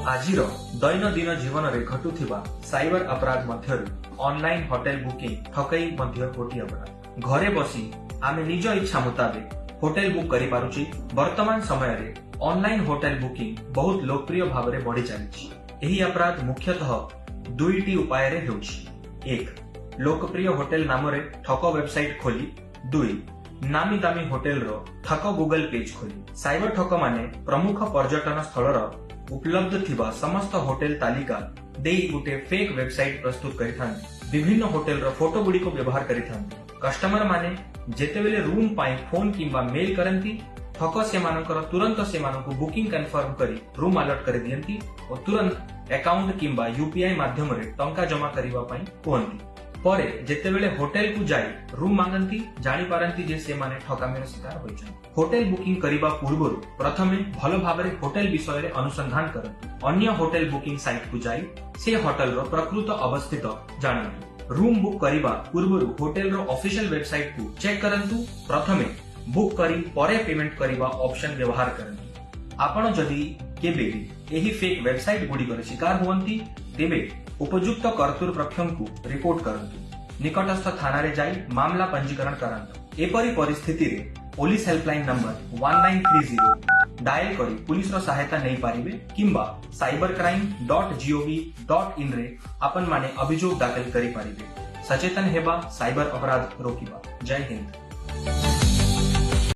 आजिर दैनंदिन जीवन में घटुथिबा साइबर अपराध मध्यरु ऑनलाइन होटल बुकिंग ठकई मध्य गोटी अपराध। घरे बसी आमे निज इच्छा मुताबिक होटल बुक करि पारुछि। वर्तमान समय रे ऑनलाइन होटल बुकिंग बहुत लोकप्रिय भाव में बढ़ी चली। एही अपराध मुख्यतः दुईटी उपाय रे हेउछि। एक, लोकप्रिय होटल नाम रे ठक वेबसाइट खोली। दुई, नामी दामी होटल रो ठक गूगल पेज खोली। साइबर ठक माने प्रमुख पर्यटन स्थल उपलब्ध थिबा समस्त होटल तालिका देई गुटे फेक वेबसाइट प्रस्तुत करिथांती। विभिन्न होटल रो फोटो गुडी को व्यवहार करिथांती। कस्टमर माने जेतेबेले रूम पाई फोन किंबा मेल करंती, ठक से मानकर तुरंत से मानको बुकिंग कंफर्म करी रूम अलर्ट कर दियंती और तुरंत अकाउंट किंबा यूपीआई माध्यम रे टंका जमा करिवा पई कहंती। परे जेतेबेले होटल को जाई रूम मांगंती, जानी पारंती जे से माने ठकामीर शिकार होइछन। होटल बुकिंग करिबा पूर्वरु प्रथमे भलो भाबरे होटल विषय रे अनुसंधान करंतु। अन्य होटल बुकिंग साइट को जाई से होटल रो प्रकृत अवस्थित जानंतु। रूम बुक करिबा पूर्वरु होटल रो ऑफिशियल वेबसाइट को चेक करंतु। प्रथमे बुक करी परे पेमेंट करिबा ऑप्शन व्यवहार करंतु। आपण जदि केबे एही फेक वेबसाइट गुडी कर शिकार होवंती तेबे उपयुक्त कर्तृपक्षଙ୍କୁ रिपोर्ट करंतु। निकटस्थ थाना रे जाई मामला पंजीकरण करंतु। एपरी परिस्थिति रे पुलिस हेल्पलाइन नंबर 1930 डायल करी पुलिस रो सहायता नै पारिबे किंबा cybercrime.gov.in रे अपन माने अभियोग दाखल करि पारिबे। सचेतन हेबा, साइबर अपराध रोकिबा। जय हिंद।